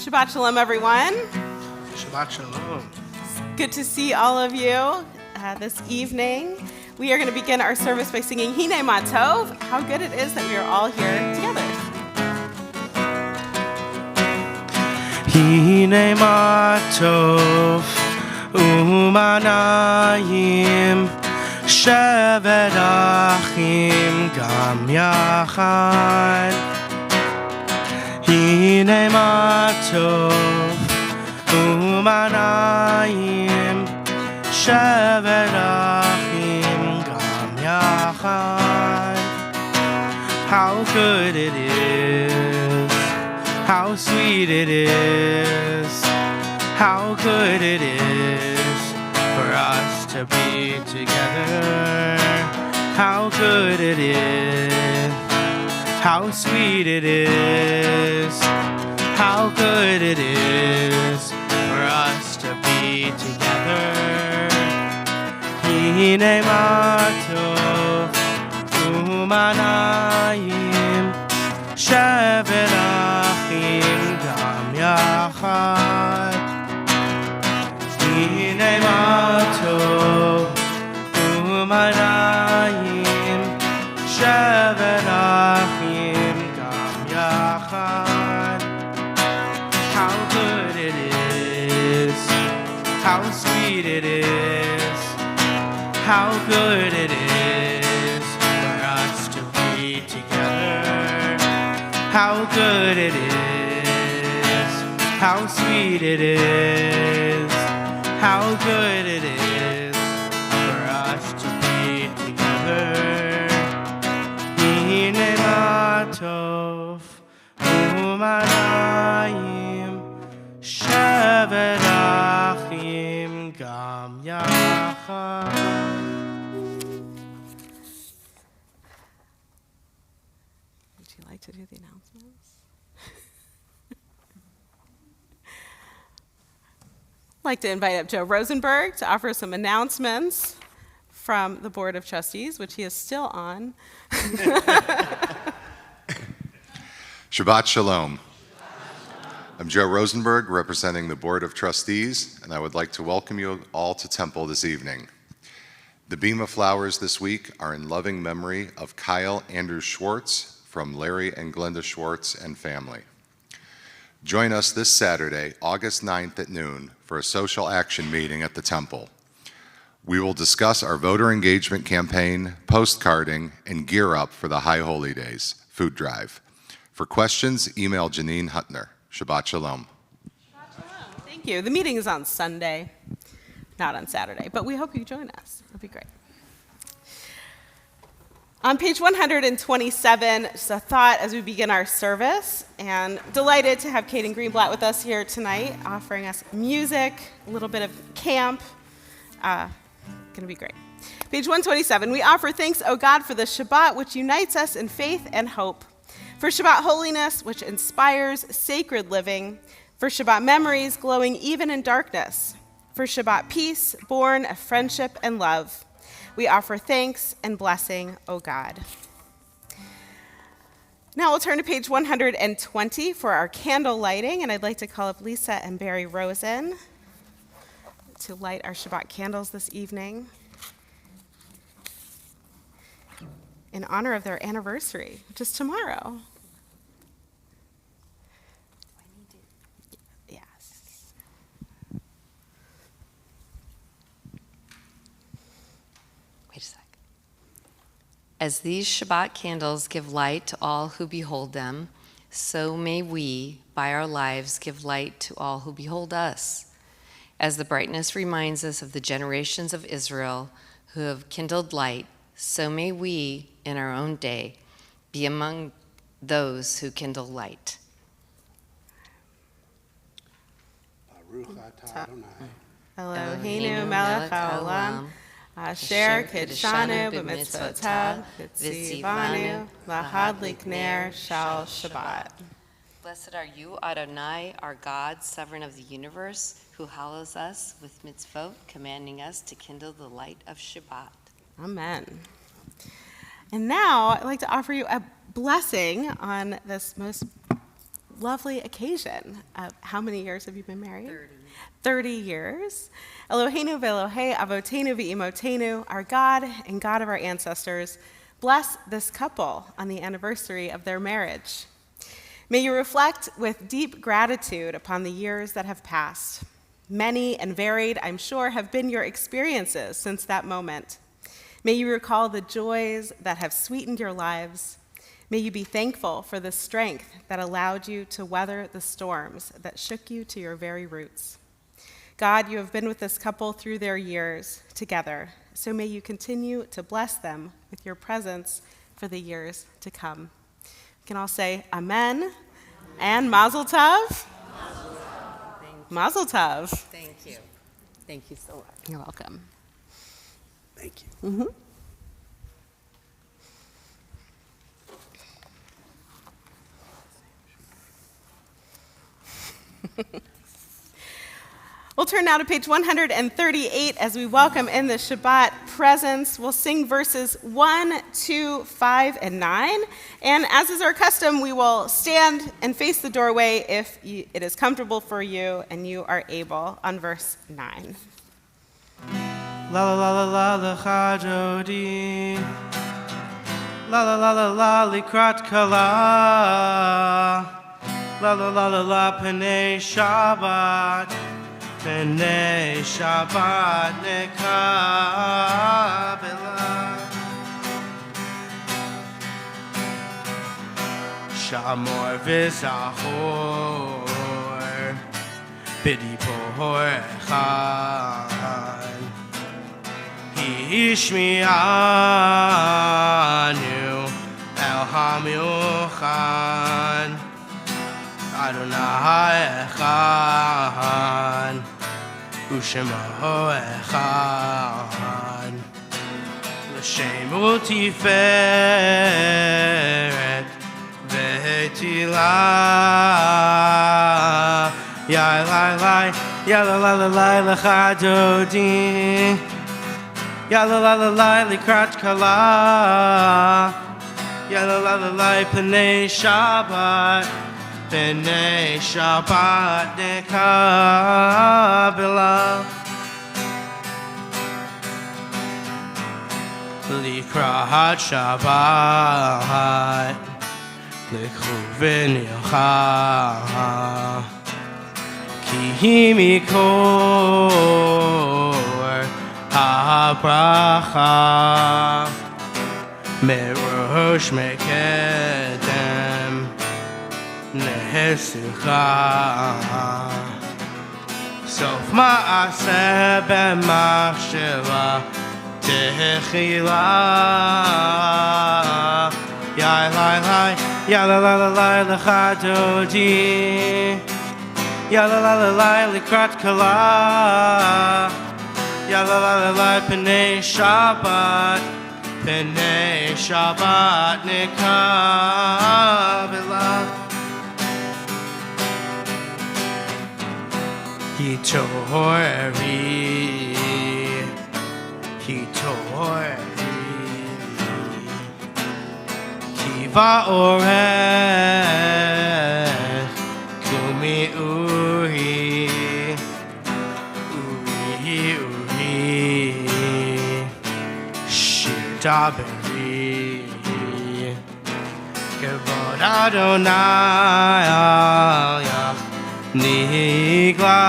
Shabbat Shalom, everyone. Shabbat Shalom. Good to see all of you this evening. We are going to begin our service by singing Hine Ma Tov. How good it is that we are all here together. Hine Ma Tov Umanayim Shevet Achim Gam Yachad Hine Ma Tov Umanayim Shevet Achim Gam Yachad. How good it is, how sweet it is, how good it is for us to be together. How good it is, how sweet it is, how good it is for us to be together. Hine Ma Tov Umanayim Shevet Achim Gam Yachad. Hine Ma Tov Umanayim Shevet Achim Gam Yachad. How good it is, how sweet it is, how good it is for us to be together. How good it is, how sweet it is, how good it is for us to be together. Hine Ma Tov Umanayim Shevet Achim Gam Yachad. Would you like to do the announcements? I'd like to invite up Joe Rosenberg to offer some announcements from the Board of Trustees, which he is still on. Shabbat Shalom. I'm Joe Rosenberg, representing the Board of Trustees, and I would like to welcome you all to Temple this evening. The beam of flowers this week are in loving memory of Kyle Andrew Schwartz from Larry and Glenda Schwartz and family. Join us this Saturday, August 9th at noon for a social action meeting at the Temple. We will discuss our voter engagement campaign, postcarding, and gear up for the High Holy Days food drive. For questions, email Janine Huttner. Shabbat Shalom. Shabbat Shalom. Thank you. The meeting is on Sunday, not on Saturday, but we hope you join us. It'll be great. On page 127, just a thought as we begin our service, and delighted to have Kaden Greenblatt with us here tonight, offering us music, a little bit of camp. Going to be great. Page 127, we offer thanks, O God, for the Shabbat, which unites us in faith and hope, for Shabbat holiness, which inspires sacred living, for Shabbat memories glowing even in darkness, for Shabbat peace born of friendship and love. We offer thanks and blessing, O God. Now we'll turn to page 120 for our candle lighting, and I'd like to call up Lisa and Barry Rosen to light our Shabbat candles this evening in honor of their anniversary, which is tomorrow. Yes. Wait a sec. As these Shabbat candles give light to all who behold them, so may we, by our lives, give light to all who behold us. As the brightness reminds us of the generations of Israel who have kindled light, so may we, in our own day, be among those who kindle light. Baruch atah Adonai. Eloheinu melech haolam, asher kidshanu b'mitzvotav, v'tzivanu lahadlik ner shal Shabbat. Blessed are you, Adonai, our God, sovereign of the universe, who hallows us with mitzvot, commanding us to kindle the light of Shabbat. Amen. And now I'd like to offer you a blessing on this most lovely occasion. How many years have you been married? 30 years. Eloheinu ve'Elohei avotenu ve'imotenu, our God and God of our ancestors, bless this couple on the anniversary of their marriage. May you reflect with deep gratitude upon the years that have passed. Many and varied, I'm sure, have been your experiences since that moment. May you recall the joys that have sweetened your lives. May you be thankful for the strength that allowed you to weather the storms that shook you to your very roots. God, you have been with this couple through their years together, so may you continue to bless them with your presence for the years to come. We can all say amen and mazel tov. Mazel tov. Thank you. Thank you so much. You're welcome. Thank you. We'll turn now to page 138 as we welcome in the Shabbat presence. We'll sing verses 1, 2, 5, and 9. And as is our custom, we will stand and face the doorway if it is comfortable for you and you are able on verse 9. La la la la la lecha Jodi. La la la la la likrat kala. La la la la la penei Shabbat. Penei Shabbat nekabela. Shamor v'zachor b'dibor echad. Ishmi'anu el hamiuchan Adonai echad U'shemaho echad L'shem u'tiferet v'tilah Ya lai lecha Dodi Ya la la la la likrat kala. Ya la la la la penei Shabbat. Penei Shabbat nekabela. Likrat Shabbat. Likhu v'nilcha. Ki mikor habracha merosh mekedem nehesucha sof ma'aseh b'machsheva techila ya la la la lecha Dodi ya la la la la likrat kala. Ya la la la la penei Shabbat. Penei Shabbat nekabela. Kiva orech kumi uri shir daberi kavod Adonai al nigla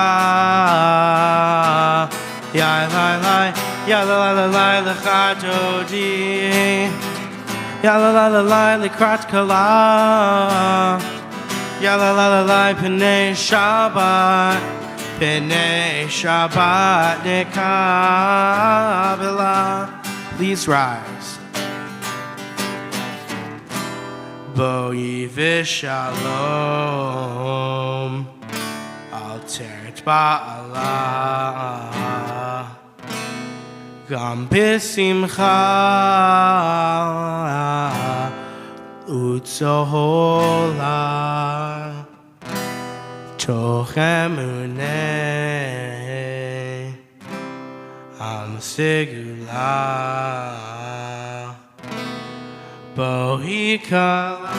ya la lecha Dodi ya la likrat kala ya la penei Shabbat penei Shabbat nekabela. Please rise. Boi v'shalom al teret ba'ala gam b'simcha utzohola toch emuneh am segula bohi kala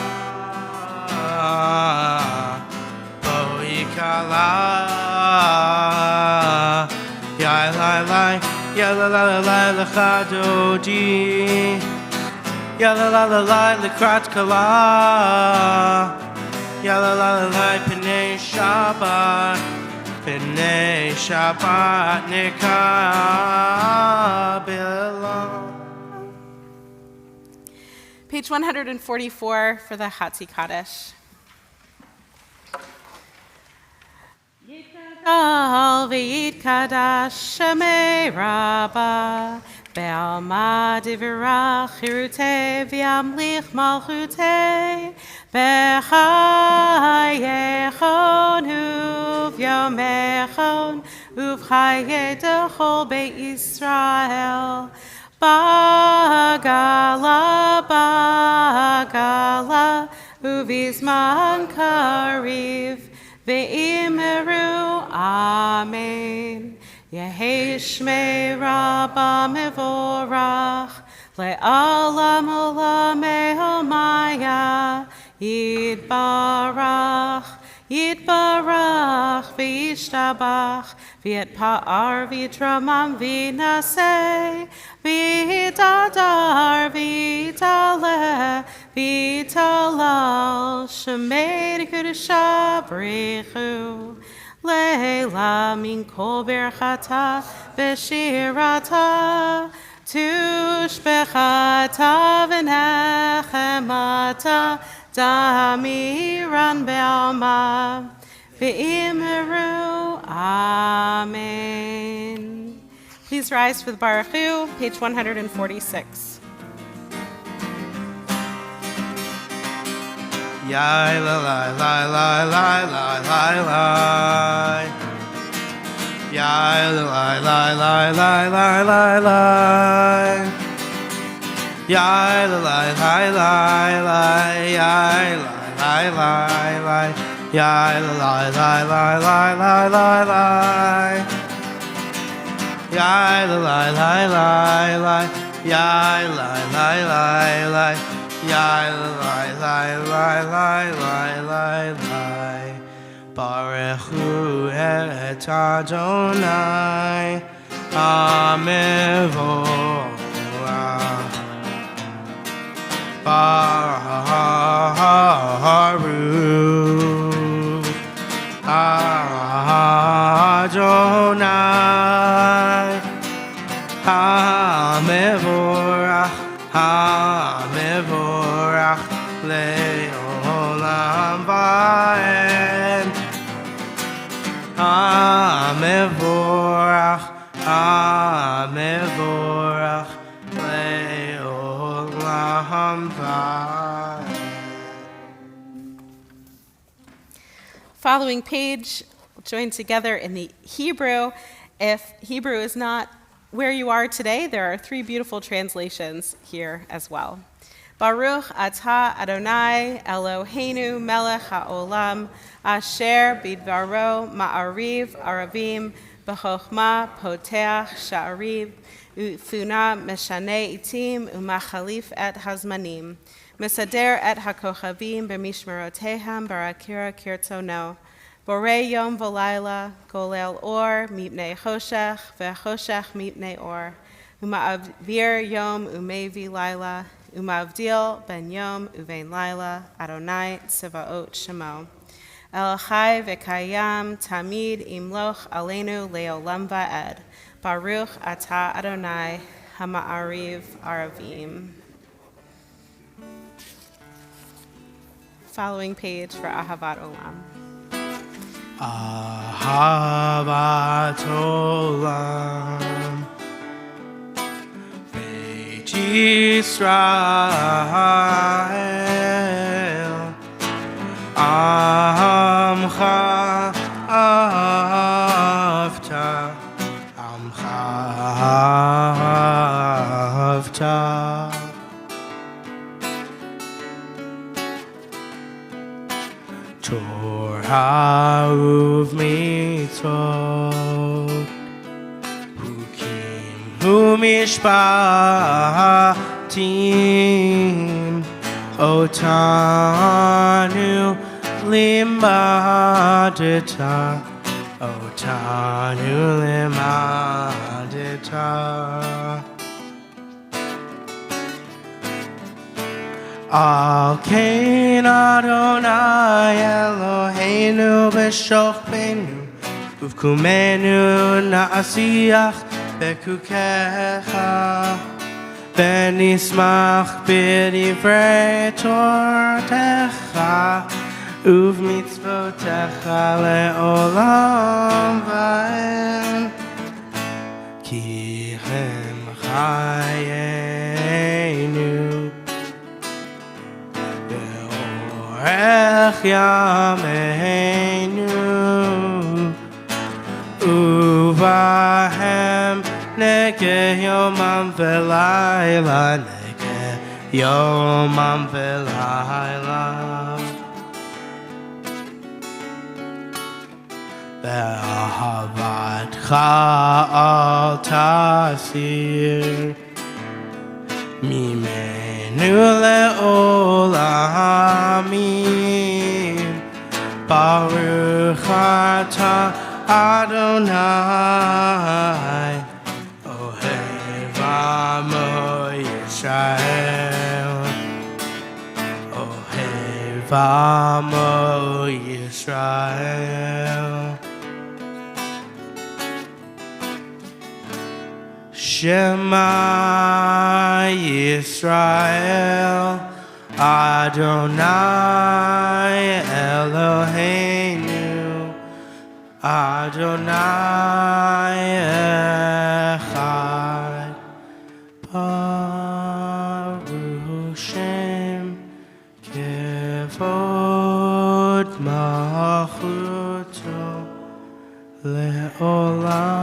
la ya la la ya la la la la la chadodi ya la la la la likrat kala ya la la la la pnei Shabbat nikabela. Page 144 for the Hatzi Kaddish. Yitkadal v'yitkadash shemei Rabbah Be'alma divrach chirutei v'yamlich malchutei B'chayechon u'v'yomechon u'v'chayei dechol Beit Yisrael Bagala uvizman kariv ve'imeru amen. Yehei shmei Rabba mevorach le'alam olamei homaya yitbarach v'yishtabach v'yitpa'ar v'yitramam v'naseh v'yitadar v'yitalel shemei kedusha brichu leila min kol berchata v'shirata tushbechata v'nechemata damiran be'alma ve'imeru amen. Please rise for the Baruch Hu, page 146. Yai la la la la la la la la. Yai la la la la la la la la. Yai la la la la la. Yai la la la la. Yai la la la la la la la la. Yai la la la la la. Yai la la la la. Yai la la la la la la. Baruch Hu et Adonai Amevorach. Baruch Adonai Hamevorach Hamevorach Le'olam va'ed Hamevorach Hamevorach Le'olam va'ed. Following page, we'll join together in the Hebrew. If Hebrew is not where you are today, there are 3 beautiful translations here as well. Baruch atah Adonai Eloheinu melech haolam asher bidvaro ma'ariv aravim b'chochma poteach sha'ariv ufuna meshane itim umachalif et hazmanim mesader et hakochavim b'mishmerotehem barakira kirtzono borei yom v'layla golel or mipnei choshech ve'choshech mipnei or uma'avir yom umevi layla umavdil ben yom uvein layla Adonai tsevaot shemo El chai v'kayam tamid imloch aleinu leolam va'ed Baruch atah Adonai hama'ariv aravim. Following page for Ahavat Olam. Ahavat Olam Beit Yisrael Amcha Avta Amcha Avta Torah uvmitzvot Hukim umishpatim Otanu limadita, otanu limadita. Al Kain Adonai Eloheinu b'shochbenu uvkumenu na'asiach bekukecha v'nismach b'divrei Toratecha uvmitzvotecha le'olam va'ed ki hem chayenu Ech yameinu uvahem neke yomam velayla neke yomam velayla ve'ahavatcha al tasir Mimenu le'olamim Baruch atah Adonai Ohev amo Yisrael Ohev amo Yisrael Shema Yisrael Adonai Eloheinu Adonai Echad Baruch Shem Kevod Malchuto Le'olam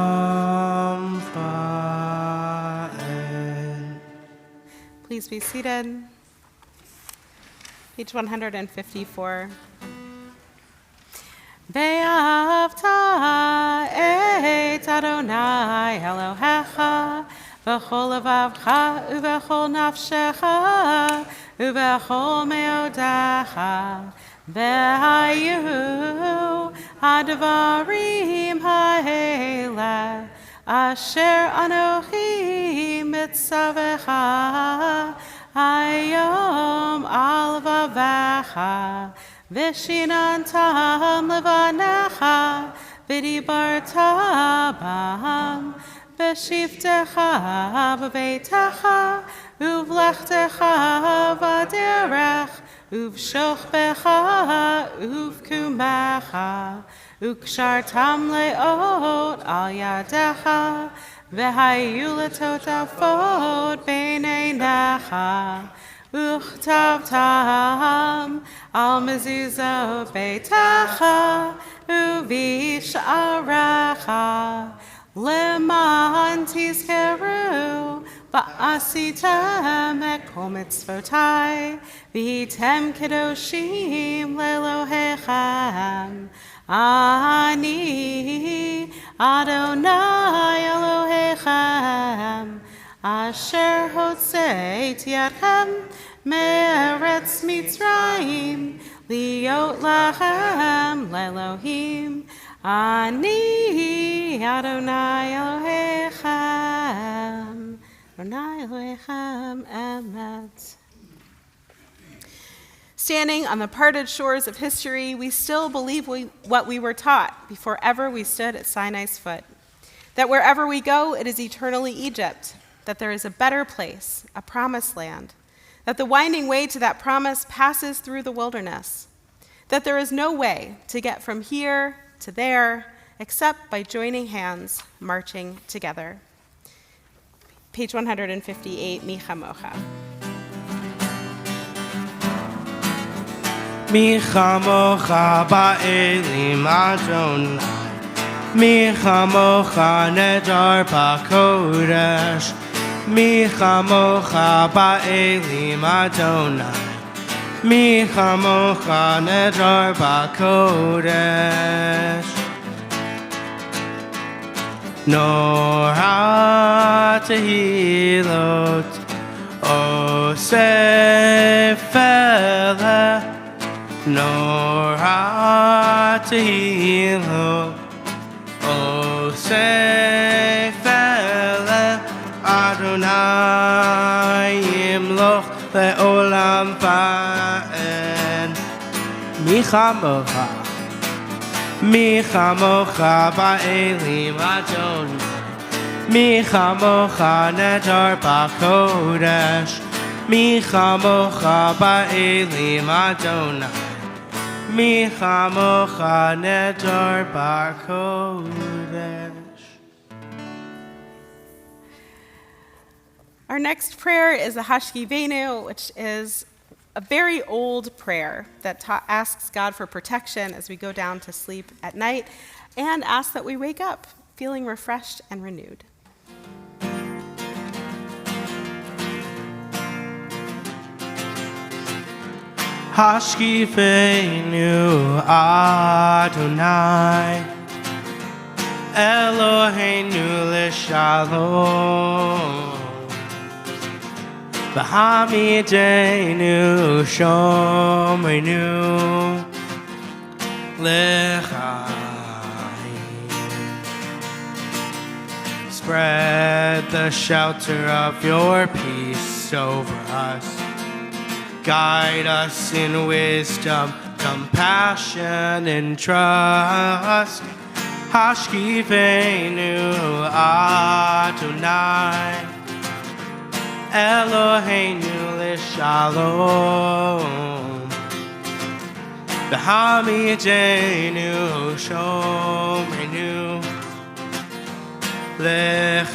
Va'ed. Please be seated. Page 154. Ve'ahavta et Adonai Elohecha v'chol levavcha u'v'chol nafshecha u'v'chol me'odecha ve'hayu hadvarim ha'ele asher anochi mitzavecha hayom al vavecha Vishinantam levanecha, vidibarta bam, vishivtecha b'beitecha, uvlechtecha v'derech, uvshochbecha, uvkumecha, ukshartam leot al yadecha, v'hayu letotafot b'neinecha. Uchtavtam al mezuzot beitecha uvish'arecha leman tizkeru va'asitem et kol mitzvotai v'hitem kedoshim le'Elohechem ani Adonai Elohechem Asher hotzeit yadchem me'eretz Mitzrayim liot lachem le'Elohim ani Adonai Elohechem Adonai Elohechem emet. Standing on the parted shores of history, we still believe what we were taught before ever we stood at Sinai's foot, that wherever we go, it is eternally Egypt, that there is a better place, a promised land, that the winding way to that promise passes through the wilderness, that there is no way to get from here to there except by joining hands, marching together. Page 158, Mi Chamocha. Mi chamocha ba'elim Adonai Mi chamocha nedar ba'kodesh Mi chamocha ba'elim Adonai Mi chamocha nedar ba'kodesh Nor ha'tehilot Osef eleh Nora Tehillah Oseh Fele Adonai Yimloch Le'olam Va'ed Mi chamocha ba'elim Adonai Mi chamocha netar b'kodesh Mi chamocha ba'elim Adonai Mi chamocha netar b'kodesh. Our next prayer is the Hashkivenu, which is a very old prayer that asks God for protection as we go down to sleep at night and asks that we wake up feeling refreshed and renewed. Hashkifenu Adonai Eloheinu l'shalom V'hamidenu shomrenu l'chaim. Spread the shelter of your peace over us. Guide us in wisdom, compassion, and trust. Hashkifenu Adonai Eloheinu l'shalom V'hamidenu shomrenu l'chaim.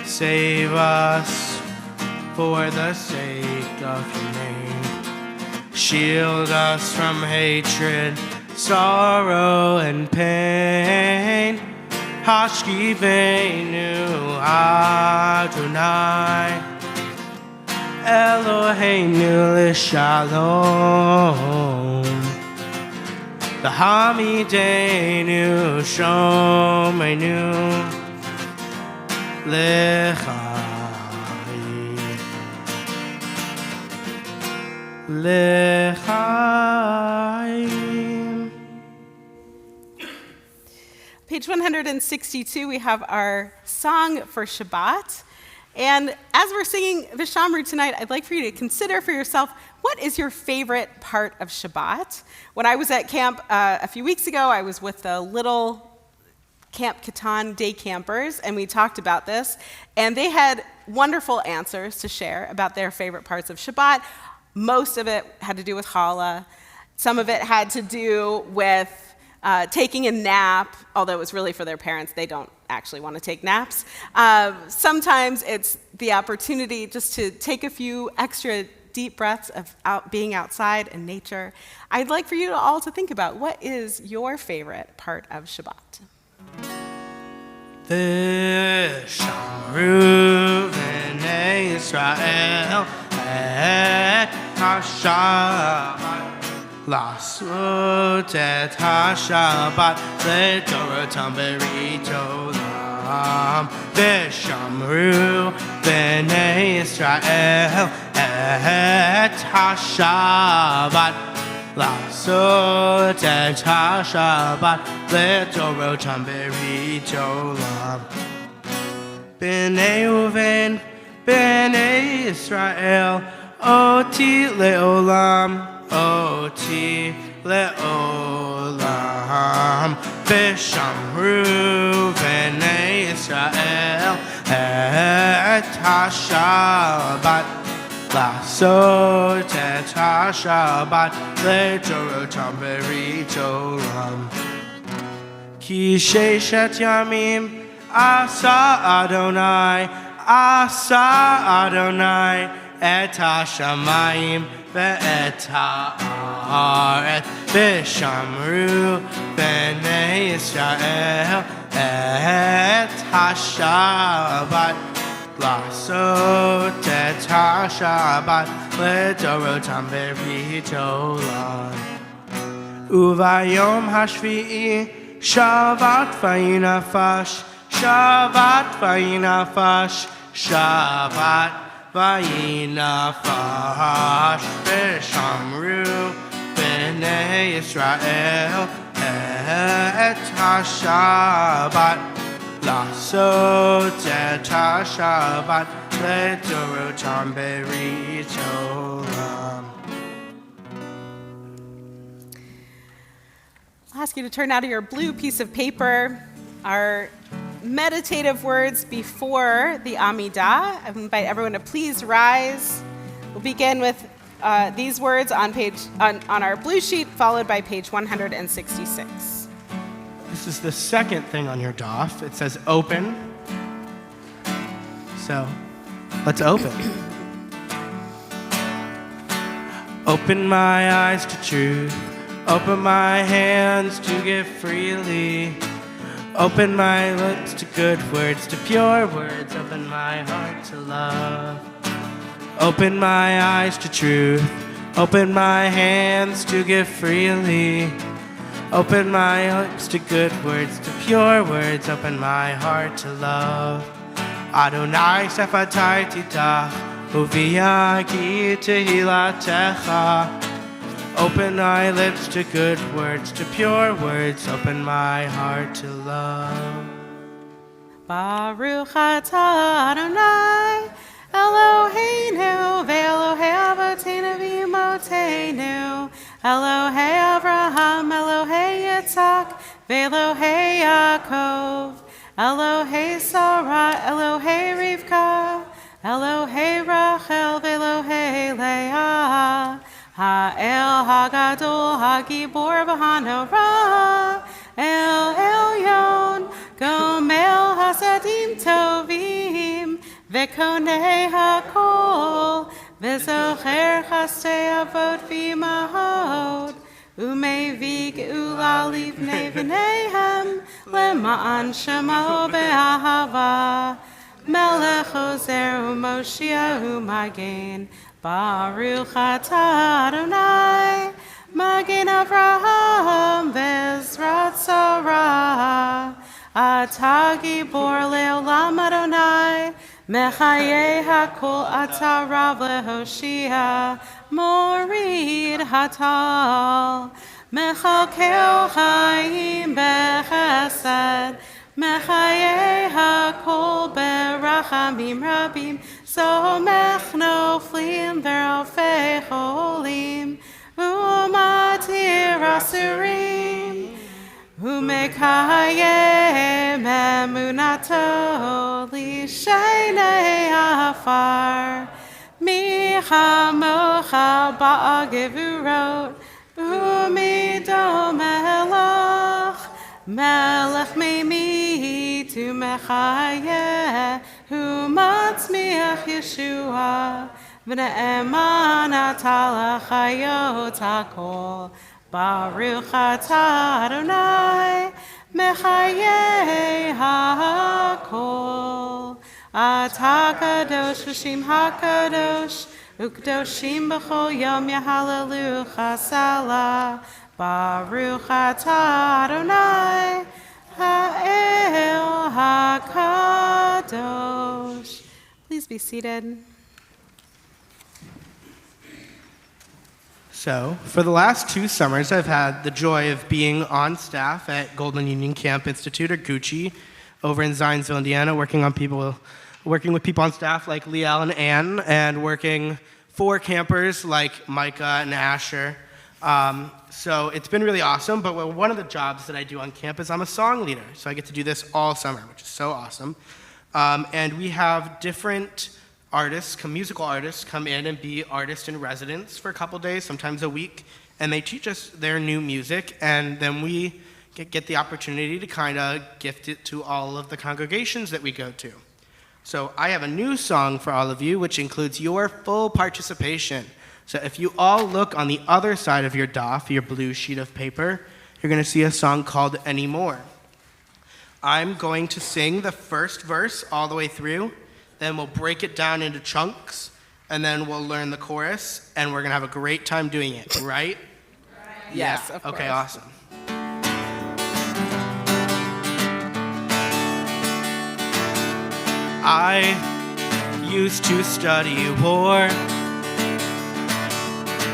Save us for the sake of your name. Shield us from hatred, sorrow, and pain. Hashkifenu Adonai Eloheinu l'shalom V'hamidenu shomrenu l'chaim. L'chaim. Page 162, we have our song for Shabbat. And as we're singing the Shamru tonight, I'd like for you to consider for yourself, what is your favorite part of Shabbat? When I was at camp a few weeks ago, I was with the little Camp Katan day campers, and we talked about this. And they had wonderful answers to share about their favorite parts of Shabbat. Most of it had to do with challah. Some of it had to do with taking a nap, although it was really for their parents. They don't actually want to take naps. Sometimes it's the opportunity just to take a few extra deep breaths of being outside in nature. I'd like for you all to think about, what is your favorite part of Shabbat? V'shamru b'nei Yisrael et HaShabbat Lasut et HaShabbat L'Toratam B'ritolam V'shamru b'nei Yisrael et HaShabbat Lasut et HaShabbat L'Toratam B'ritolam B'nei Reuven b'nei Yisrael Oti le'olam Oti le'olam V'shamru b'nei Yisrael et HaShabbat Lasot et HaShabbat L'Toratam B'ritolam Ki sheshet yamim asa Adonai et hashamayim ve'et ha'aret v'shamru b'nei Yisrael et hashabbat Lasot et HaShabbat L'Toratam B'ritolam Uvayom hashvi'i Shabbat vayinafash Shabbat vayinafash Shabbat vayinafash v'shamru b'nei Yisrael et ha-Shabbat לעשות את השבת לדורותם ברית עולם. I'll ask you to turn now to your blue piece of paper, our meditative words before the Amidah. I invite everyone to please rise. We'll begin with these words on our blue sheet, followed by page 166. This is the second thing on your daf. It says open. So, let's open. Open my eyes to truth. Open my hands to give freely. Open my lips to good words, to pure words. Open my heart to love. Open my eyes to truth. Open my hands to give freely. Open my lips to good words, to pure words. Open my heart to love. Adonai sefatai titach, uviyagi tehilatecha. Open my lips to good words, to pure words. Open my heart to love. Baruch atah Adonai Eloheinu ve'Elohei Avoteinu v'Imotenu Elohei Avraham, Elohei Yitzhak, ve'Elohei Yaakov, Elohei Sarah, Elohei Rivka, Elohei Rachel, ve'Elohei Leah, Ha'el Hagadol, Hagibor v'Hanora, El Elyon, Gomel Hasadim Tovim, ve'Konei HaKol, V'zocher chastei avot v'imahot, u'mevig geula livnei v'neihem, lema'an shemo be'ahava, melech ozer u'moshia u'magen, baruch atah Adonai, magen Avraham v'ezrat Sarah, atah gibor le'olam Adonai, Mechaye hakol ata rav lehoshia, morid hatal, mechalkel chaim bechesed, mechaye hakol berachamim rabim, somech noflim verofei cholim, umatir asurim. Umekayem emunato lishenei afar michamocha ba'agevurot umidom melech melech mimit umechayeh umatzmiach Yeshua v'ne'eman atah l'chayot hakol Baruch atah Adonai, mechayeh hakol. Atah kadosh v'shim hakadosh, u'kadoshim b'chol yom yahalelucha salah. Baruch atah Adonai, ha'el hakadosh. Please be seated. So, for the last 2 summers, I've had the joy of being on staff at Golden Union Camp Institute, or Gucci, over in Zionsville, Indiana, working with people on staff like Liel and Ann, and working for campers like Micah and Asher. So it's been really awesome, but one of the jobs that I do on campus, I'm a song leader, so I get to do this all summer, which is so awesome. And we have different musical artists come in and be artists in residence for a couple days, sometimes a week, and they teach us their new music, and then we get the opportunity to kind of gift it to all of the congregations that we go to. So I have a new song for all of you, which includes your full participation. So if you all look on the other side of your daf, your blue sheet of paper, you're going to see a song called Anymore. I'm going to sing the first verse all the way through. Then we'll break it down into chunks, and then we'll learn the chorus, and we're going to have a great time doing it, right? Yes, yeah. of course. Okay, awesome. used to study war.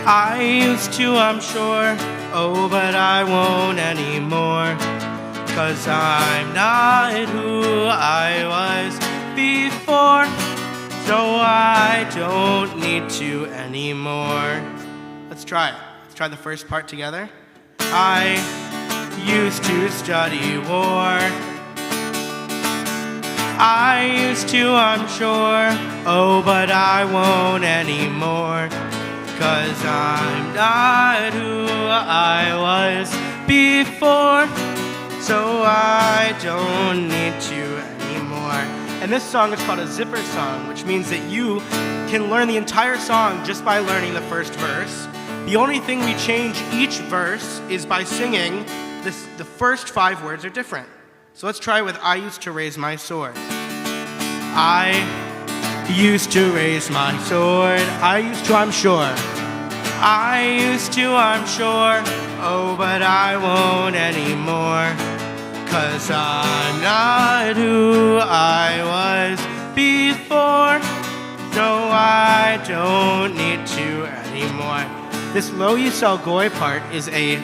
I used to, I'm sure, oh, but I won't anymore. 'Cause I'm not who I was before, so I don't need to anymore. Let's try it. Let's try the first part together. I used to study war. I used to, I'm sure, oh, but I won't anymore. 'Cause I'm not who I was before, so I don't need to anymore. And this song is called a zipper song, which means that you can learn the entire song just by learning the first verse. The only thing we change each verse is by singing the first 5 words are different. So let's try with I used to raise my sword. I used to raise my sword. I used to, I'm sure. I used to, I'm sure. Oh, but I won't anymore. 'Cause I'm not who I was before. No, I don't need to anymore. This Lo Yisrael Goy part is a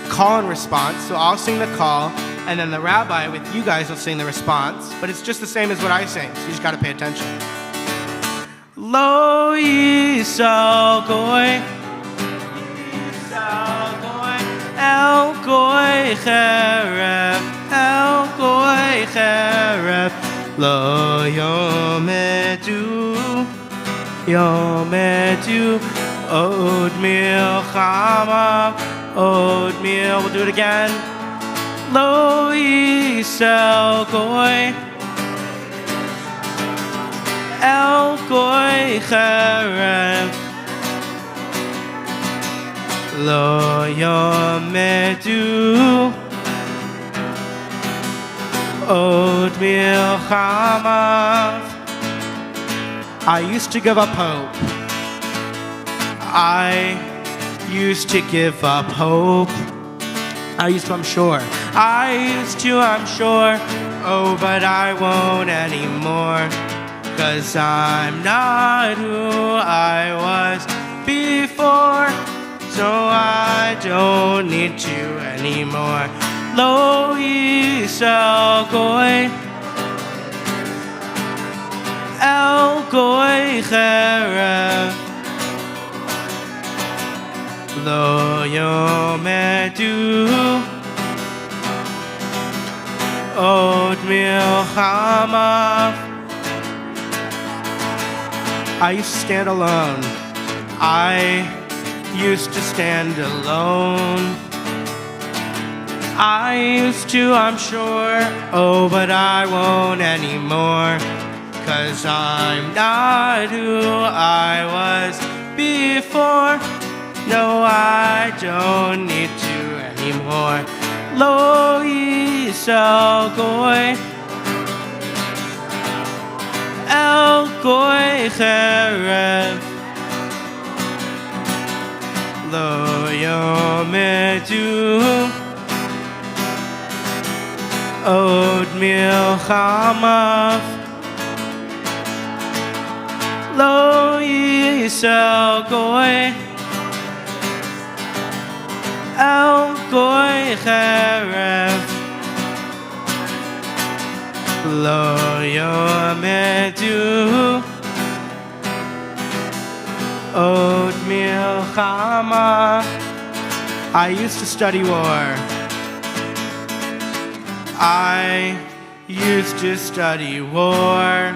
call and response. So I'll sing the call, and then the rabbi with you guys will sing the response. But it's just the same as what I sing, so you just got to pay attention. Lo Yisrael Goy, El Goy Cheref, El Goy Cheref, Lo Yomedu, Yomedu, Od Milchama, Od Mil. We'll do it again. Lo Yisrael Goy, El Goy Cheref, Lo Yomedu, Od Milchama. I used to give up hope. I used to give up hope. I used to, I'm sure. I used to, I'm sure. Oh, but I won't anymore. 'Cause I'm not who I was before, so I don't need to anymore. Lo Yisrael Goy, El Goy Cheref, Lo Yomedu, Od Milchama. I used to stand alone. I used to stand alone. I used to, I'm sure, oh, but I won't anymore. 'Cause I'm not who I was before. No, I don't need to anymore. Lo Yisrael Goy, El Goy Cheref, Lo Yomedu, Od Milchama. Lo Yisrael Goy, El Goy Cheref, Lo Yomedu, Od Milchama. I used to study war. I used to study war.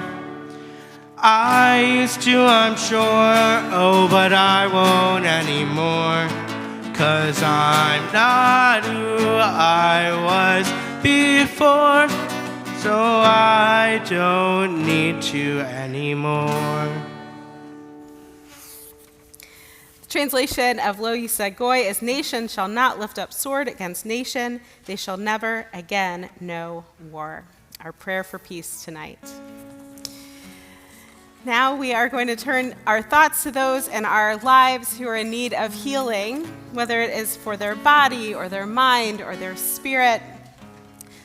I used to, I'm sure, oh, but I won't anymore. 'Cause I'm not who I was before, so I don't need to anymore. The translation of Lo Yisrael Goy is, nation shall not lift up sword against nation. They shall never again know war. Our prayer for peace tonight. Now we are going to turn our thoughts to those in our lives who are in need of healing, whether it is for their body or their mind or their spirit.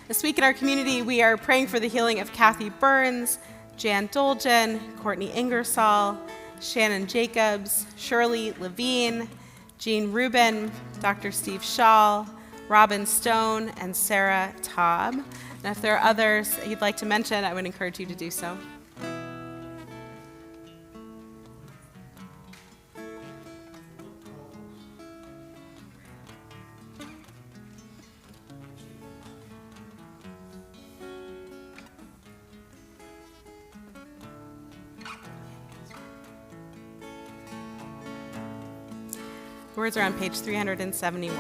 This week in our community, we are praying for the healing of Kathy Burns, Jan Dolgen, Courtney Ingersoll, Shannon Jacobs, Shirley Levine, Jean Rubin, Dr. Steve Shaw, Robin Stone, and Sarah Taub. And if there are others that you'd like to mention, I would encourage you to do so. Words are on page 371.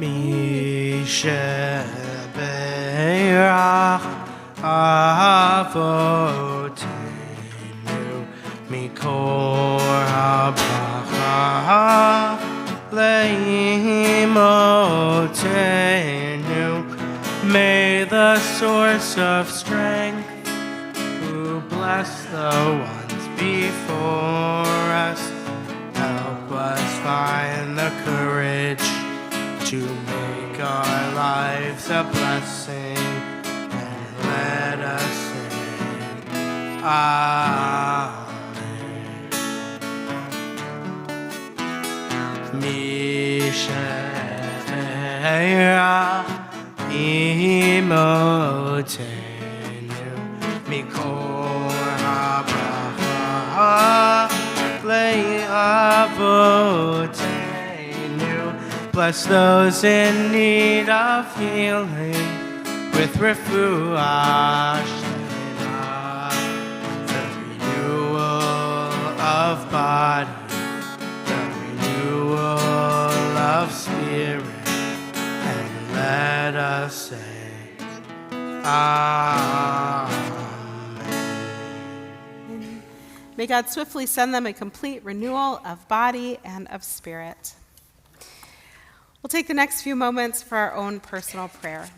Mi shebeirach avotenu mikor habracha leimotenu. May the source of strength who bless the ones before us help us find the courage to make our lives a blessing, and let us sing Amen. Mishe'erach imotenu mikor habracha le'avotenu. Bless those in need of healing with refuah shlema, the renewal of body, the renewal of spirit, and let us say Amen. May God swiftly send them a complete renewal of body and of spirit. We'll take the next few moments for our own personal prayer.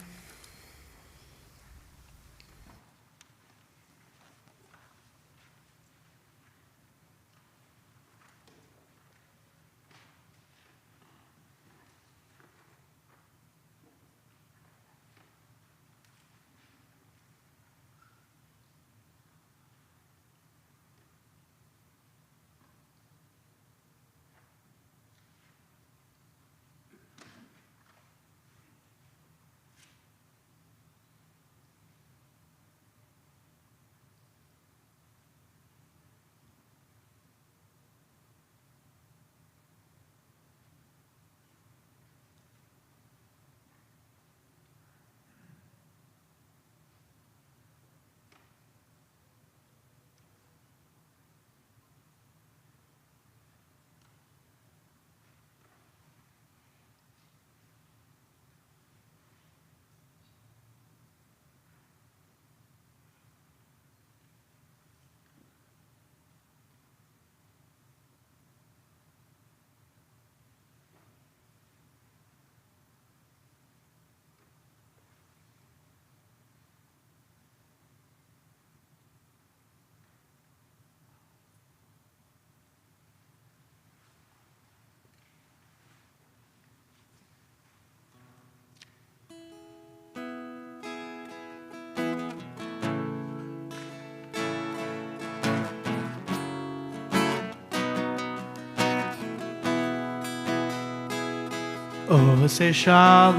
Ose shalom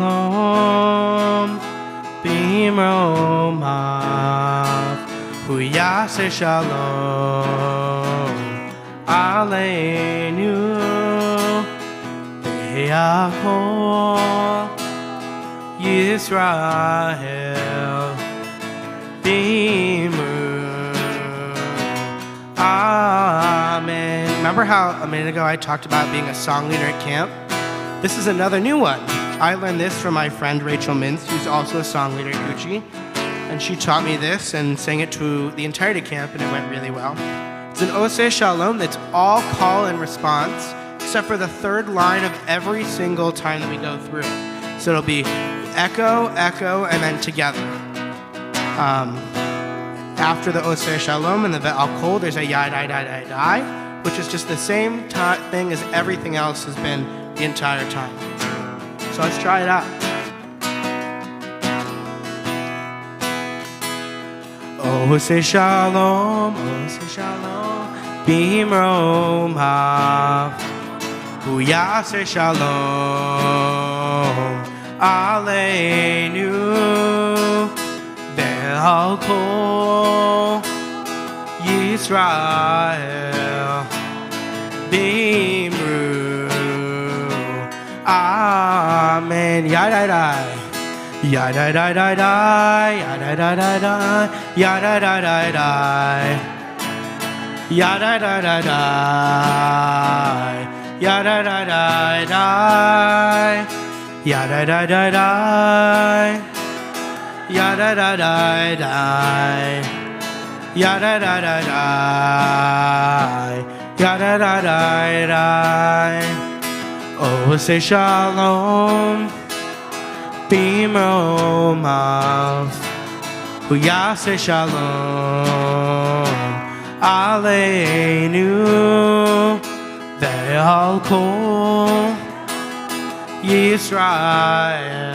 b'mromav, hu yaseh shalom aleinu be'akol Yisrael b'imru. Amen. Remember how a minute ago I talked about being a song leader at camp? This is another new one. I learned this from my friend Rachel Mintz, who's also a song leader at Gucci. And she taught me this and sang it to the entirety camp, and it went really well. It's an Oseh Shalom that's all call and response, except for the third line of every single time that we go through. So it'll be echo, echo, and then together. After the Oseh Shalom and the Ve'al Kol, there's a Yai Dai Dai Dai Dai, which is just the same thing as everything else has been the entire time. So let's try it out. עושה שלום, במרומיו, הוא יעשה שלום עלינו ועל כל ישראל באמרו אמן. ידעי yada da da da yada da da da yada da da da yada da da da yada da da da yada da da da yada da da da yada da da da yada da da da. Oh, say shalom במרומיו, הוא יעשה שלום עלינו ועל כל ישראל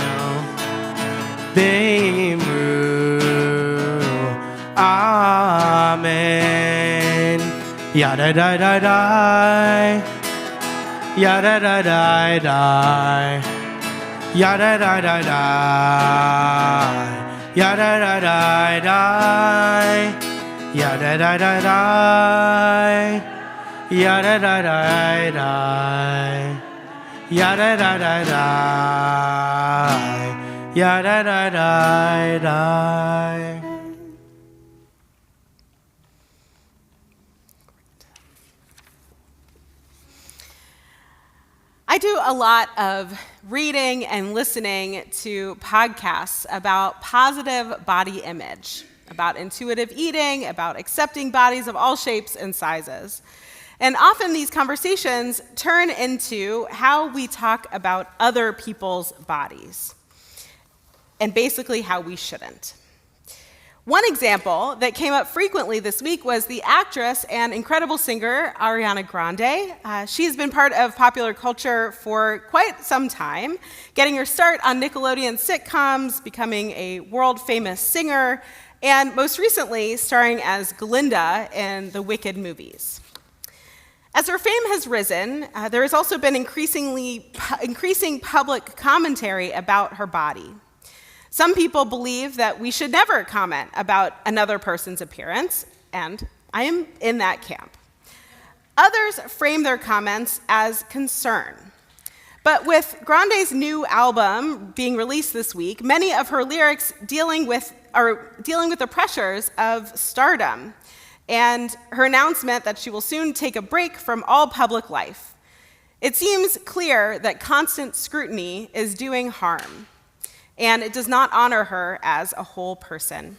באמרו אמן. ידה דה דה דה ידה דה דה דה yada da da da yada da da da yada da da da yada da da da yada da da da yada da da da. I do a lot of reading and listening to podcasts about positive body image, about intuitive eating, about accepting bodies of all shapes and sizes. And often these conversations turn into how we talk about other people's bodies, and basically how we shouldn't. One example that came up frequently this week was the actress and incredible singer Ariana Grande. She's been part of popular culture for quite some time, getting her start on Nickelodeon sitcoms, becoming a world-famous singer, and most recently starring as Glinda in the Wicked movies. As her fame has risen, there has also been increasing public commentary about her body. Some people believe that we should never comment about another person's appearance, and I am in that camp. Others frame their comments as concern. But with Grande's new album being released this week, many of her lyrics dealing with the pressures of stardom, and her announcement that she will soon take a break from all public life. It seems clear that constant scrutiny is doing harm, and it does not honor her as a whole person.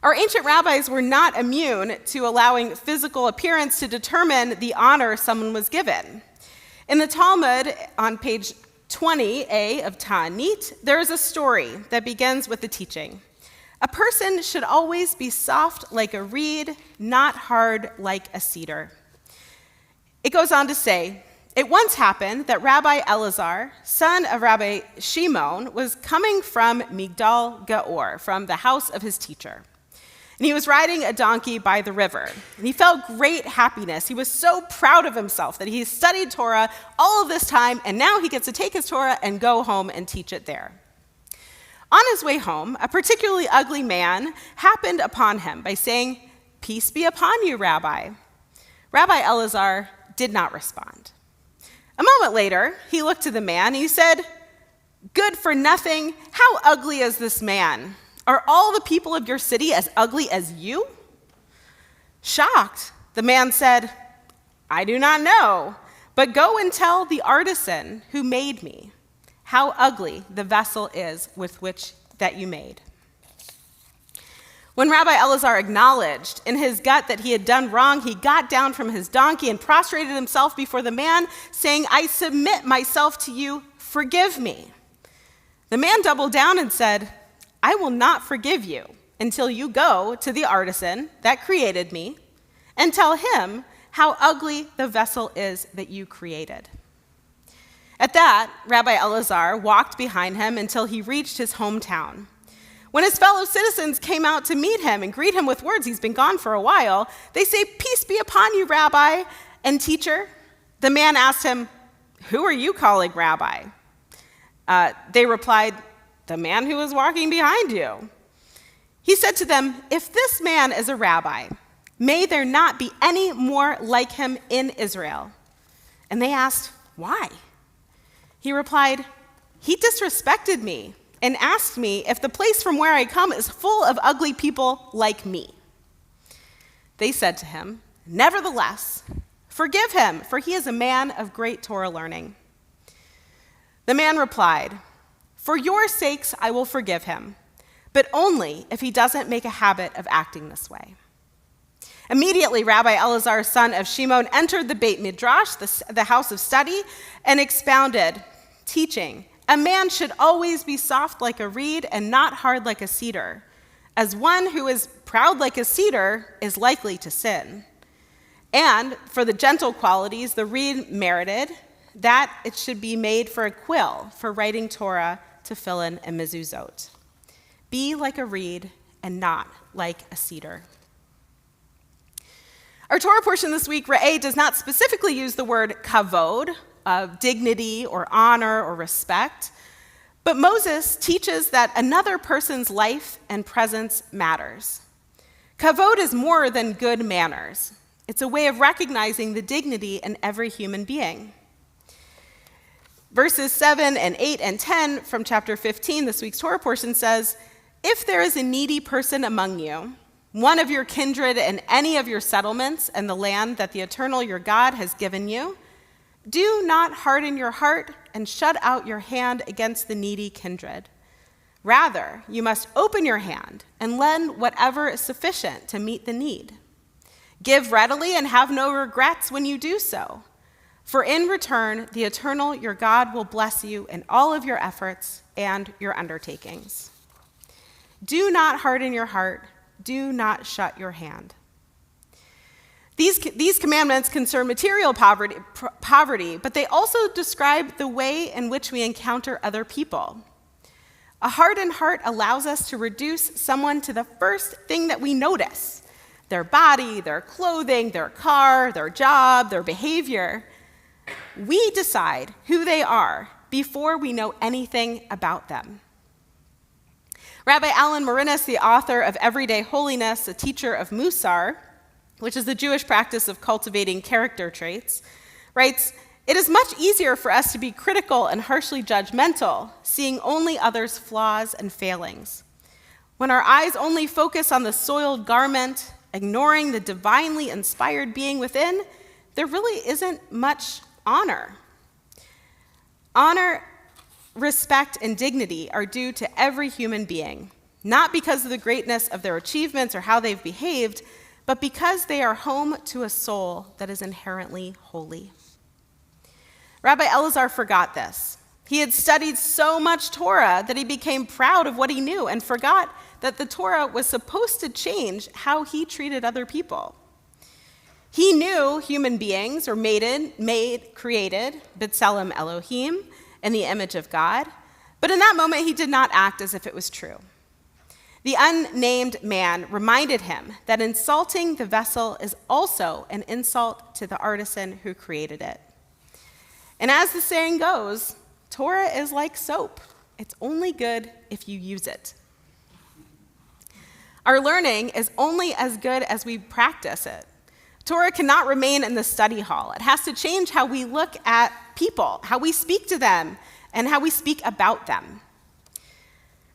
Our ancient rabbis were not immune to allowing physical appearance to determine the honor someone was given. In the Talmud, on page 20a of Ta'anit, there is a story that begins with the teaching. A person should always be soft like a reed, not hard like a cedar. It goes on to say, it once happened that Rabbi Elazar, son of Rabbi Shimon, was coming from Migdal Gaor, from the house of his teacher. And he was riding a donkey by the river. And he felt great happiness. He was so proud of himself that he studied Torah all of this time, and now he gets to take his Torah and go home and teach it there. On his way home, a particularly ugly man happened upon him by saying, "Peace be upon you, Rabbi." Rabbi Elazar did not respond. A moment later, he looked to the man and he said, "Good for nothing, how ugly is this man? Are all the people of your city as ugly as you?" Shocked, the man said, "I do not know, but go and tell the artisan who made me how ugly the vessel is with which that you made." When Rabbi Elazar acknowledged in his gut that he had done wrong, he got down from his donkey and prostrated himself before the man, saying, "I submit myself to you, forgive me." The man doubled down and said, "I will not forgive you until you go to the artisan that created me and tell him how ugly the vessel is that you created." At that, Rabbi Elazar walked behind him until he reached his hometown. When his fellow citizens came out to meet him and greet him with words, he's been gone for a while, they say, "Peace be upon you, Rabbi and teacher." The man asked him, "Who are you calling Rabbi?" They replied, "The man who was walking behind you." He said to them, "If this man is a rabbi, may there not be any more like him in Israel." And they asked, "Why?" He replied, "He disrespected me and asked me if the place from where I come is full of ugly people like me." They said to him, "Nevertheless, forgive him, for he is a man of great Torah learning." The man replied, "For your sakes I will forgive him, but only if he doesn't make a habit of acting this way." Immediately, Rabbi Elazar, son of Shimon, entered the Beit Midrash, the house of study, and expounded, teaching, "A man should always be soft like a reed and not hard like a cedar, as one who is proud like a cedar is likely to sin. And for the gentle qualities the reed merited, that it should be made for a quill for writing Torah, tefillin, and mezuzot. Be like a reed and not like a cedar." Our Torah portion this week, Re'eh, does not specifically use the word kavod, dignity or honor or respect, but Moses teaches that another person's life and presence matters. Kavod is more than good manners. It's a way of recognizing the dignity in every human being. Verses 7 and 8 and 10 from chapter 15, this week's Torah portion says, "If there is a needy person among you, one of your kindred in any of your settlements and the land that the Eternal your God has given you, do not harden your heart and shut out your hand against the needy kindred. Rather, you must open your hand and lend whatever is sufficient to meet the need. Give readily and have no regrets when you do so. For in return, the Eternal your God will bless you in all of your efforts and your undertakings. Do not harden your heart. Do not shut your hand." These commandments concern material poverty, but they also describe the way in which we encounter other people. A hardened heart allows us to reduce someone to the first thing that we notice: their body, their clothing, their car, their job, their behavior. We decide who they are before we know anything about them. Rabbi Alan Marinas, the author of Everyday Holiness, a teacher of Musar, which is the Jewish practice of cultivating character traits, writes, "It is much easier for us to be critical and harshly judgmental, seeing only others' flaws and failings. When our eyes only focus on the soiled garment, ignoring the divinely inspired being within, there really isn't much honor. Honor, respect, and dignity are due to every human being, not because of the greatness of their achievements or how they've behaved, but because they are home to a soul that is inherently holy." Rabbi Elazar forgot this. He had studied so much Torah that he became proud of what he knew and forgot that the Torah was supposed to change how he treated other people. He knew human beings were created, B'Tselem Elohim, in the image of God, but in that moment he did not act as if it was true. The unnamed man reminded him that insulting the vessel is also an insult to the artisan who created it. And as the saying goes, Torah is like soap. It's only good if you use it. Our learning is only as good as we practice it. Torah cannot remain in the study hall. It has to change how we look at people, how we speak to them, and how we speak about them.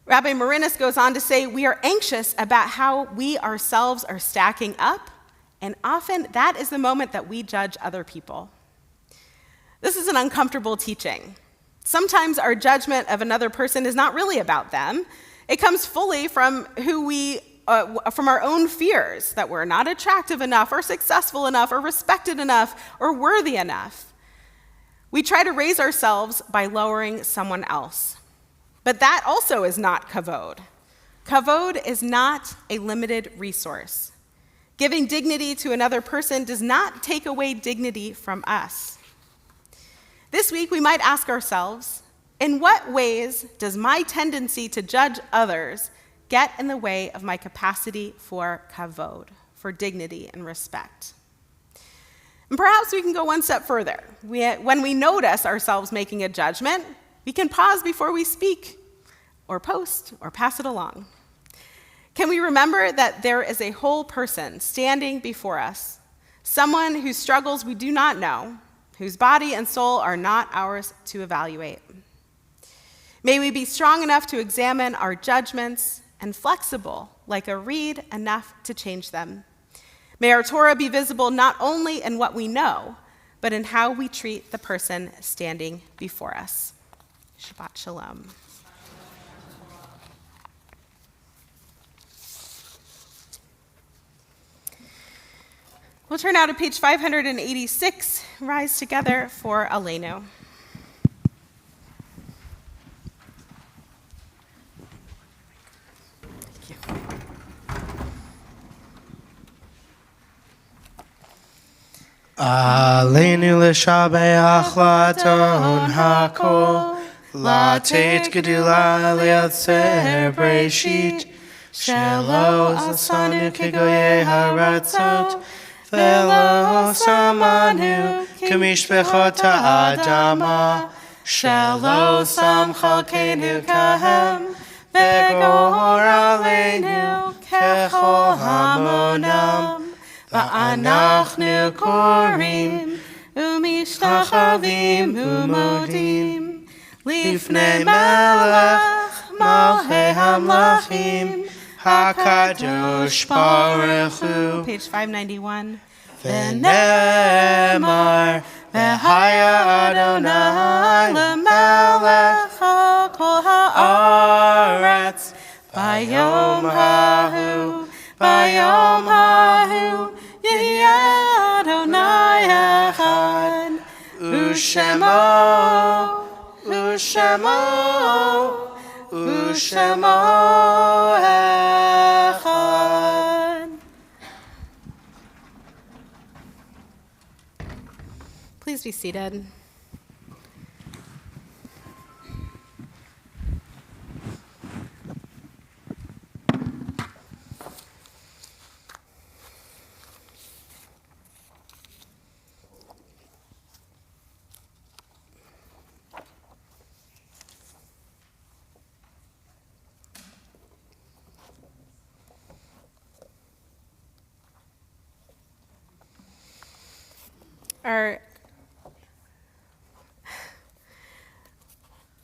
Rabbi Marinas goes on to say, "We are anxious about how we ourselves are stacking up, and often that is the moment that we judge other people." This is an uncomfortable teaching. Sometimes our judgment of another person is not really about them. It comes fully from from our own fears that we're not attractive enough or successful enough or respected enough or worthy enough. We try to raise ourselves by lowering someone else. But that also is not kavod. Kavod is not a limited resource. Giving dignity to another person does not take away dignity from us. This week, we might ask ourselves, in what ways does my tendency to judge others get in the way of my capacity for kavod, for dignity and respect. And perhaps we can go one step further. When we notice ourselves making a judgment, we can pause before we speak, or post, or pass it along. Can we remember that there is a whole person standing before us, someone whose struggles we do not know, whose body and soul are not ours to evaluate? May we be strong enough to examine our judgments and flexible like a reed enough to change them. May our Torah be visible not only in what we know, but in how we treat the person standing before us. Shabbat Shalom. We'll turn now to page 586, rise together for Aleinu. Aleinu l'shabeach la'aton hakol, la'tet gedula li'atzer breshit, shelo asanu kegoyei haratzot, velo samanu k'mishpechot ha'adama, shelo sam chalkeinu kahem, v'gor aleinu kechol hamonam. Va'anachnu korim u'mishtachavim u'modim lifnei melech malchei hamlachim hakadosh baruch hu. Page 591. V'nemar v'haya Adonai l'melech kol ha'aretz bayom hahu bayom hahu Yehyeh Adonai echad, u'shemo, u'shemo, u'shemo echad. Please be seated.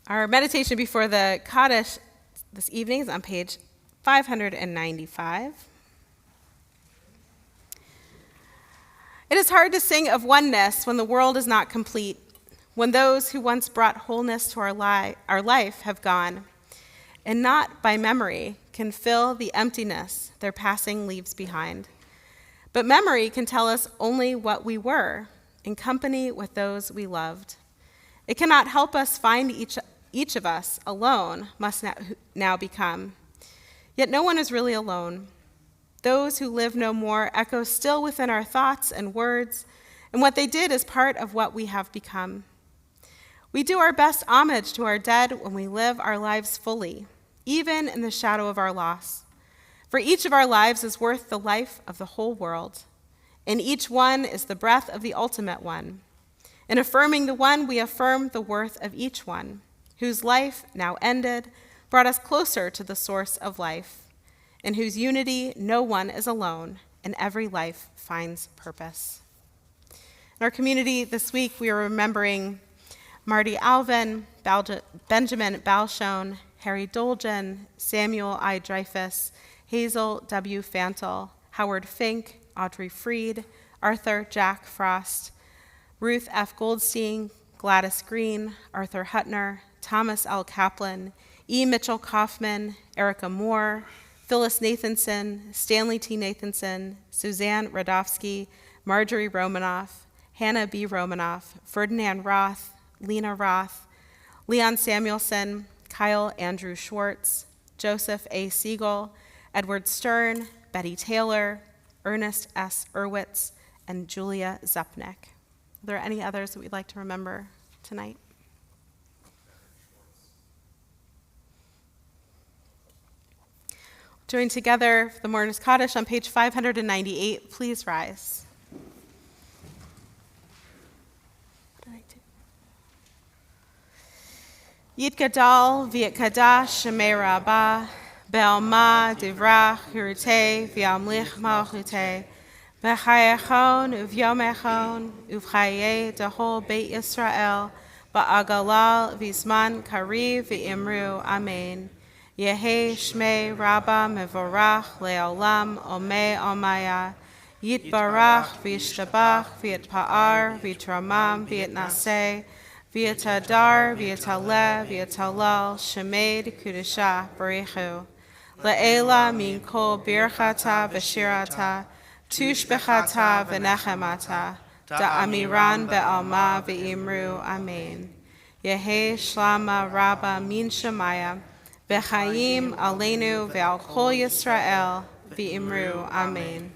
Our meditation before the Kaddish this evening is on page 595. It is hard to sing of oneness when the world is not complete, when those who once brought wholeness to our life have gone, and not by memory can fill the emptiness their passing leaves behind. But memory can tell us only what we were in company with those we loved. It cannot help us find each of us alone must now become. Yet no one is really alone. Those who live no more echo still within our thoughts and words, and what they did is part of what we have become. We do our best homage to our dead when we live our lives fully, even in the shadow of our loss. For each of our lives is worth the life of the whole world, and each one is the breath of the ultimate one. In affirming the one, we affirm the worth of each one, whose life, now ended, brought us closer to the source of life, in whose unity no one is alone, and every life finds purpose. In our community this week, we are remembering Marty Alvin, Benjamin Balshone, Harry Dolgen, Samuel I. Dreyfus, Hazel W. Fantel, Howard Fink, Audrey Freed, Arthur Jack Frost, Ruth F. Goldstein, Gladys Green, Arthur Hutner, Thomas L. Kaplan, E. Mitchell Kaufman, Erica Moore, Phyllis Nathanson, Stanley T. Nathanson, Suzanne Radofsky, Marjorie Romanoff, Hannah B. Romanoff, Ferdinand Roth, Lena Roth, Leon Samuelson, Kyle Andrew Schwartz, Joseph A. Siegel, Edward Stern, Betty Taylor, Ernest S. Irwitz, and Julia Zupnik. Are there any others that we'd like to remember tonight? Join together for the Mourner's Kaddish on page 598. Please rise. Yitgadal v'yitkadash shemei Rabbah be'alma divrach hirutei v'yamlich malchutei b'chayachon uvyomechon uvchaye dahol beit Yisrael ba'agalal v'zman kariv v'imru amen. Yehi shmei Rabbah mevorach le'olam omei omaya yitbarach v'yishtabach v'yitpa'ar v'yitramam v'yitnaseh V'yatadar, v'yataleh, v'yatalal, shemed kudusha barichu. Le'ela min kol birchata v'shirata, tushbechata v'nechemata, da'amiran be'alma v'imru, amen. Yehi shlama rabba min shemaya, v'chayim aleinu ve'al kol Yisrael, v'imru, amen.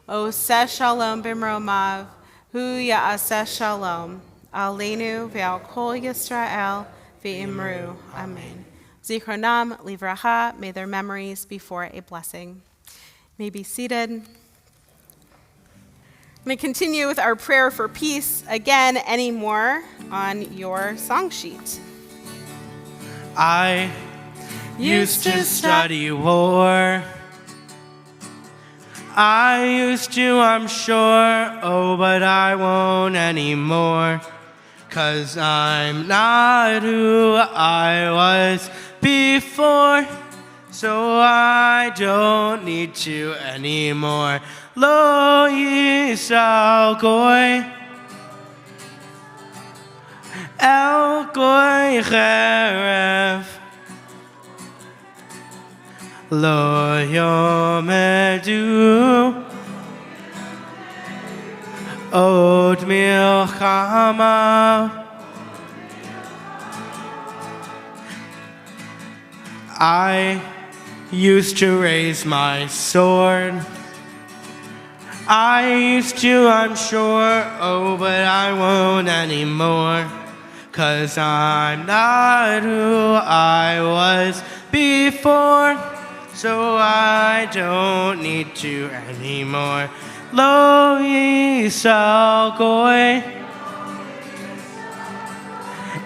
Oseh shalom b'mromav, hu ya'aseh shalom. Aleinu ve'al kol Yisrael ve'imru. Amen. Zichronam livracha, may their memories be for a blessing. You may be seated. I'm going to continue with our prayer for peace. Again, any more on your song sheet. I used to study war. I used to, I'm sure, oh, but I won't anymore. 'Cause I'm not who I was before, so I don't need to anymore. Lo yisal goy, el goy cherev, lo yomedu od milchama. I used to raise my sword. I used to, I'm sure, oh, but I won't anymore. 'Cause I'm not who I was before, so I don't need to anymore. Lo yisal goy,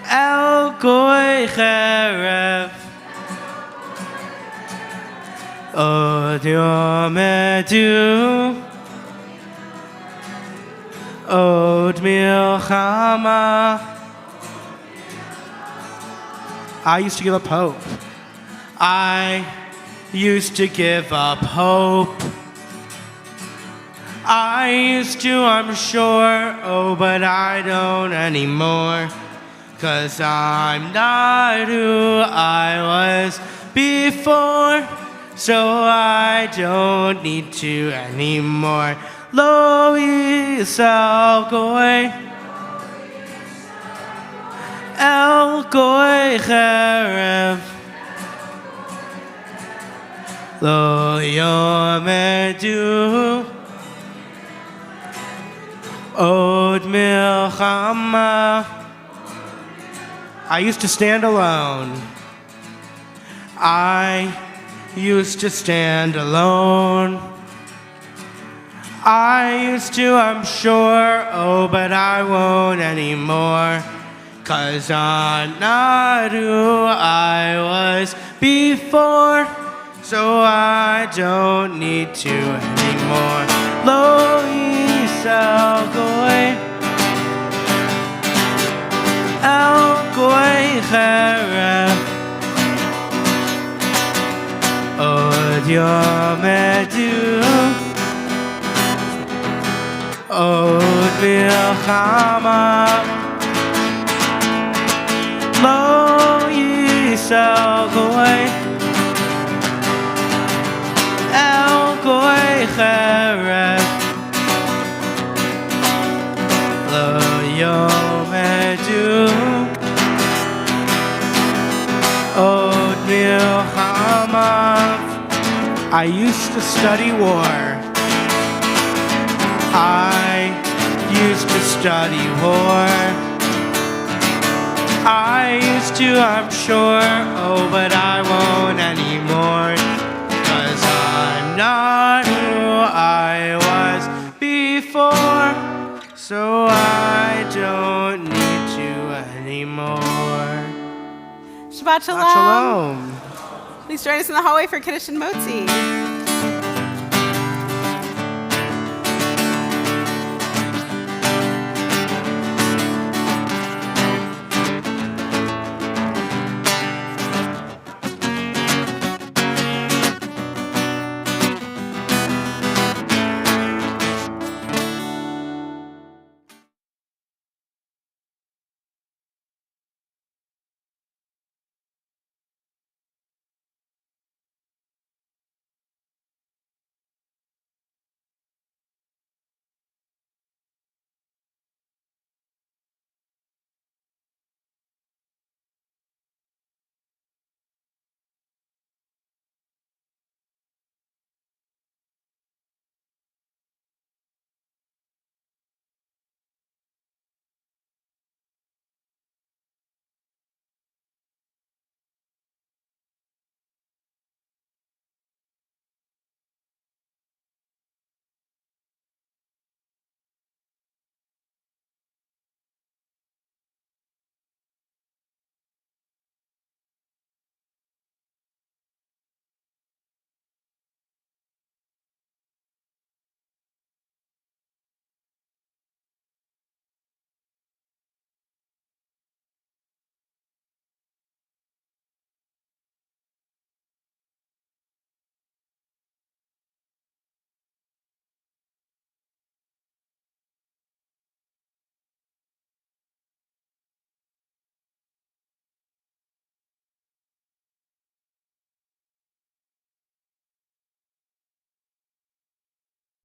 el goy cherev, od yomedu, od milchama. I used to give up hope. I used to give up hope. I used to, I'm sure, oh, but I don't anymore. 'Cause I'm not who I was before, so I don't need to anymore. Lo yisal goy, el goy cherev, lo yomedu od milchama. I used to stand alone. I used to stand alone. I used to, I'm sure, oh, but I won't anymore. 'Cause I'm not who I was before, so I don't need to anymore. Lo yisal goy, el goy cherev, od yomedu, od milchama. Lo yisal goy, el goy cherev, lo yomedu, od milchama. I used to study war. I used to study war. I used to, I'm sure, oh, but I won't anymore. 'Cause Shabbat shalom. Shalom. Please join us in the hallway for Kiddush and Motzi.